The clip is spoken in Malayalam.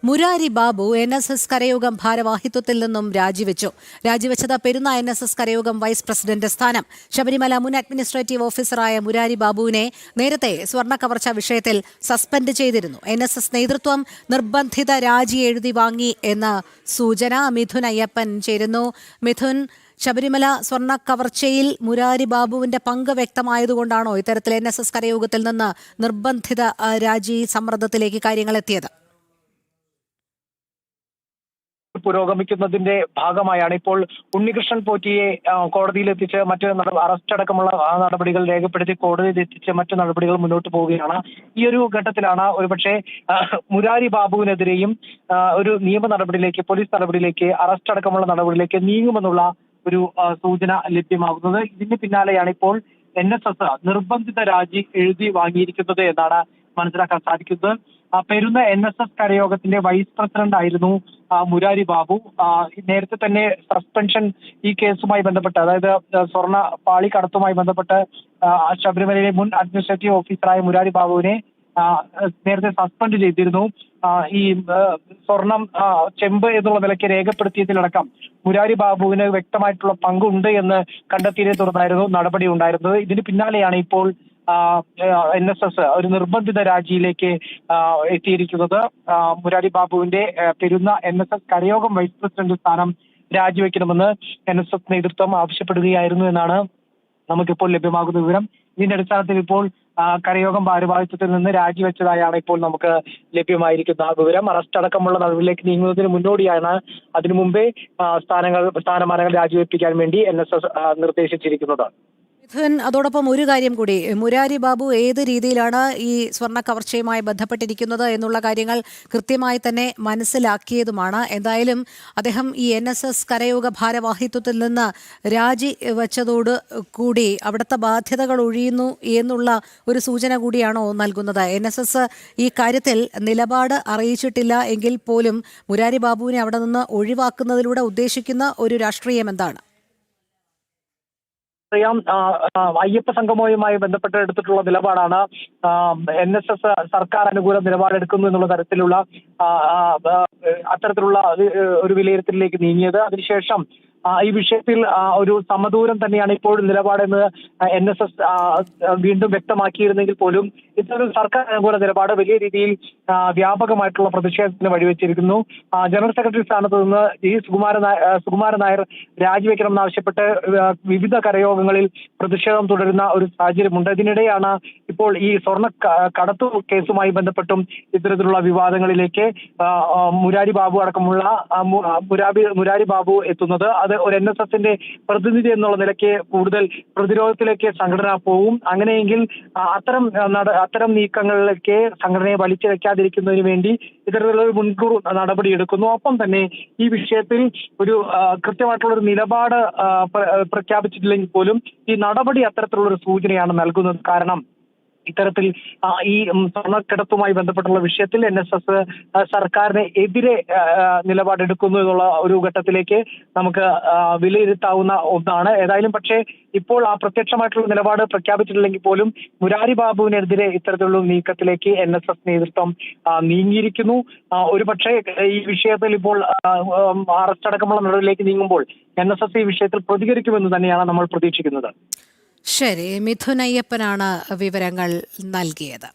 മുരാരി ബാബു NSS കരയോഗം ഭാരവാഹിത്വത്തിൽ നിന്നും രാജിവെച്ചത് പെരുന്ന NSS കരയോഗം വൈസ് പ്രസിഡന്റ് സ്ഥാനം. ശബരിമല മുൻ അഡ്മിനിസ്ട്രേറ്റീവ് ഓഫീസറായ മുരാരി ബാബുവിനെ നേരത്തെ സ്വർണ്ണ കവർച്ച വിഷയത്തിൽ സസ്പെൻഡ് ചെയ്തിരുന്നു. NSS നേതൃത്വം നിർബന്ധിത രാജി എഴുതി വാങ്ങി എന്ന സൂചന. മിഥുൻ അയ്യപ്പൻ ചേരുന്നു. മിഥുൻ, ശബരിമല സ്വർണ്ണ കവർച്ചയിൽ മുരാരി ബാബുവിന്റെ പങ്ക് വ്യക്തമായതുകൊണ്ടാണോ ഇത്തരത്തിൽ NSS കരയോഗത്തിൽ നിന്ന് നിർബന്ധിത രാജി സമ്മർദ്ദത്തിലേക്ക് കാര്യങ്ങൾ എത്തിയത്? പുരോഗമിക്കുന്നതിന്റെ ഭാഗമായാണ് ഇപ്പോൾ ഉണ്ണികൃഷ്ണൻ പോറ്റിയെ കോടതിയിൽ എത്തിച്ച് മറ്റ് അറസ്റ്റ് അടക്കമുള്ള നടപടികൾ രേഖപ്പെടുത്തി കോടതിയിൽ എത്തിച്ച് മറ്റു നടപടികൾ മുന്നോട്ട് പോവുകയാണ്. ഈ ഒരു ഘട്ടത്തിലാണ് ഒരുപക്ഷെ മുരാരി ബാബുവിനെതിരെയും ഒരു നിയമ നടപടിയിലേക്ക്, പോലീസ് നടപടിയിലേക്ക്, അറസ്റ്റ് അടക്കമുള്ള നടപടിയിലേക്ക് നീങ്ങുമെന്നുള്ള ഒരു സൂചന ലഭ്യമാകുന്നത്. ഇതിന് പിന്നാലെയാണ് ഇപ്പോൾ NSS നിർബന്ധിത രാജി എഴുതി വാങ്ങിയിരിക്കുന്നത് എന്നാണ് മനസ്സിലാക്കാൻ സാധിക്കുന്നത്. പെരുന്ന NSS കരയോഗത്തിന്റെ വൈസ് പ്രസിഡന്റ് ആയിരുന്നു മുരാരി ബാബു. നേരത്തെ തന്നെ സസ്പെൻഷൻ ഈ കേസുമായി ബന്ധപ്പെട്ട്, അതായത് സ്വർണ്ണ പാളി കടത്തുമായി ബന്ധപ്പെട്ട് ശബരിമലയിലെ മുൻ അഡ്മിനിസ്ട്രേറ്റീവ് ഓഫീസറായ മുരാരി ബാബുവിനെ നേരത്തെ സസ്പെൻഡ് ചെയ്തിരുന്നു. ഈ സ്വർണം ചെമ്പ് എന്നുള്ള നിലയ്ക്ക് രേഖപ്പെടുത്തിയതിലടക്കം മുരാരി ബാബുവിന് വ്യക്തമായിട്ടുള്ള പങ്കുണ്ട് എന്ന് കണ്ടെത്തിയതിനെ തുടർന്നായിരുന്നു നടപടി ഉണ്ടായിരുന്നത്. ഇതിന് പിന്നാലെയാണ് ഇപ്പോൾ NSS ഒരു നിർബന്ധിത രാജിയിലേക്ക് എത്തിയിരിക്കുന്നത്. മുരാരി ബാബുവിന്റെ പെരുന്ന NSS കരയോഗം വൈസ് പ്രസിഡന്റ് സ്ഥാനം രാജിവെക്കണമെന്ന് NSS നേതൃത്വം ആവശ്യപ്പെടുകയായിരുന്നു എന്നാണ് നമുക്കിപ്പോൾ ലഭ്യമാകുന്ന വിവരം. ഇതിന്റെ അടിസ്ഥാനത്തിൽ ഇപ്പോൾ കരയോഗം ഭാരവാഹിത്വത്തിൽ നിന്ന് രാജിവെച്ചതായാണ് ഇപ്പോൾ നമുക്ക് ലഭ്യമായിരിക്കുന്ന വിവരം. അറസ്റ്റ് അടക്കമുള്ള നടപടിയിലേക്ക് നീങ്ങുന്നതിന് മുന്നോടിയാണ് അതിനു മുമ്പേ സ്ഥാനമാനങ്ങൾ രാജിവെപ്പിക്കാൻ വേണ്ടി NSS നിർദ്ദേശിച്ചിരിക്കുന്നത്. മിഥുൻ, അതോടൊപ്പം ഒരു കാര്യം കൂടി, മുരാരി ബാബു ഏത് രീതിയിലാണ് ഈ സ്വർണ്ണ കവർച്ചയുമായി ബന്ധപ്പെട്ടിരിക്കുന്നത് എന്നുള്ള കാര്യങ്ങൾ കൃത്യമായി തന്നെ മനസ്സിലാക്കിയതുമാണ്. എന്തായാലും അദ്ദേഹം ഈ NSS കരയോഗ ഭാരവാഹിത്വത്തിൽ നിന്ന് രാജിവെച്ചതോട് കൂടി അവിടുത്തെ ബാധ്യതകൾ ഒഴിയുന്നു എന്നുള്ള ഒരു സൂചന കൂടിയാണോ നൽകുന്നത്? NSS ഈ കാര്യത്തിൽ നിലപാട് അറിയിച്ചിട്ടില്ല എങ്കിൽ പോലും മുരാരി ബാബുവിനെ അവിടെ നിന്ന് ഒഴിവാക്കുന്നതിലൂടെ ഉദ്ദേശിക്കുന്ന ഒരു രാഷ്ട്രീയം എന്താണ്? അറിയാം, അയ്യപ്പ സംഗമവുമായി ബന്ധപ്പെട്ട് എടുത്തിട്ടുള്ള നിലപാടാണ് NSS സർക്കാർ അനുകൂല നിലപാടെടുക്കുന്നു എന്നുള്ള തരത്തിലുള്ള അത്തരത്തിലുള്ള ഒരു വിലയിരുത്തലിലേക്ക് നീങ്ങിയത്. അതിനുശേഷം ഈ വിഷയത്തിൽ ഒരു സമദൂരം തന്നെയാണ് ഇപ്പോൾ നിലപാടെന്ന് NSS വീണ്ടും വ്യക്തമാക്കിയിരുന്നെങ്കിൽ പോലും ഇത്തരം സർക്കാർ അനുകൂല നിലപാട് വലിയ രീതിയിൽ വ്യാപകമായിട്ടുള്ള പ്രതിഷേധത്തിന് വഴിവെച്ചിരിക്കുന്നു. ജനറൽ സെക്രട്ടറി സ്ഥാനത്ത് നിന്ന് സുകുമാരൻ നായർ രാജിവെക്കണമെന്നാവശ്യപ്പെട്ട് വിവിധ കരയോഗങ്ങളിൽ പ്രതിഷേധം തുടരുന്ന ഒരു സാഹചര്യമുണ്ട്. ഇതിനിടെയാണ് ഇപ്പോൾ ഈ സ്വർണ്ണ കടത്തു കേസുമായി ബന്ധപ്പെട്ടും ഇത്തരത്തിലുള്ള വിവാദങ്ങളിലേക്ക് മുരാരി ബാബു അടക്കമുള്ള മുരാരി ബാബു എത്തുന്നത്. അത് ഒരു NSSന്റെ പ്രതിനിധി എന്നുള്ള നിലയ്ക്ക് കൂടുതൽ പ്രതിരോധത്തിലേക്ക് സംഘടന പോവും. അങ്ങനെയെങ്കിൽ അത്തരം നീക്കങ്ങളിലേക്ക് സംഘടനയെ വലിച്ചിഴക്കാതിരിക്കുന്നതിന് വേണ്ടി ഇത്തരത്തിലുള്ള ഒരു മുൻകൂർ നടപടി എടുക്കുന്നു. ഒപ്പം തന്നെ ഈ വിഷയത്തിൽ ഒരു കൃത്യമായിട്ടുള്ള ഒരു നിലപാട് പ്രഖ്യാപിച്ചിട്ടില്ലെങ്കിൽ പോലും ഈ നടപടി അത്തരത്തിലുള്ള ഒരു സൂചനയാണ് നൽകുന്നത്. കാരണം ഇത്തരത്തിൽ ഈ സ്വർണ്ണക്കടത്തുമായി ബന്ധപ്പെട്ടുള്ള വിഷയത്തിൽ NSS സർക്കാരിന് എതിരെ നിലപാടെടുക്കുന്നു എന്നുള്ള ഒരു ഘട്ടത്തിലേക്ക് നമുക്ക് വിലയിരുത്താവുന്ന ഒന്നാണ്. ഏതായാലും പക്ഷേ ഇപ്പോൾ ആ പ്രത്യക്ഷമായിട്ടുള്ള നിലപാട് പ്രഖ്യാപിച്ചിട്ടില്ലെങ്കിൽ പോലും മുരാരി ബാബുവിനെതിരെ ഇത്തരത്തിലുള്ള നീക്കത്തിലേക്ക് NSS നേതൃത്വം നീങ്ങിയിരിക്കുന്നു. ഒരുപക്ഷെ ഈ വിഷയത്തിൽ ഇപ്പോൾ അറസ്റ്റ് അടക്കമുള്ള നടപടിയിലേക്ക് നീങ്ങുമ്പോൾ NSS ഈ വിഷയത്തിൽ പ്രതികരിക്കുമെന്ന് തന്നെയാണ് നമ്മൾ പ്രതീക്ഷിക്കുന്നത്. ശരി, മിഥുൻ അയ്യപ്പനാണ് വിവരങ്ങൾ നൽകിയത്.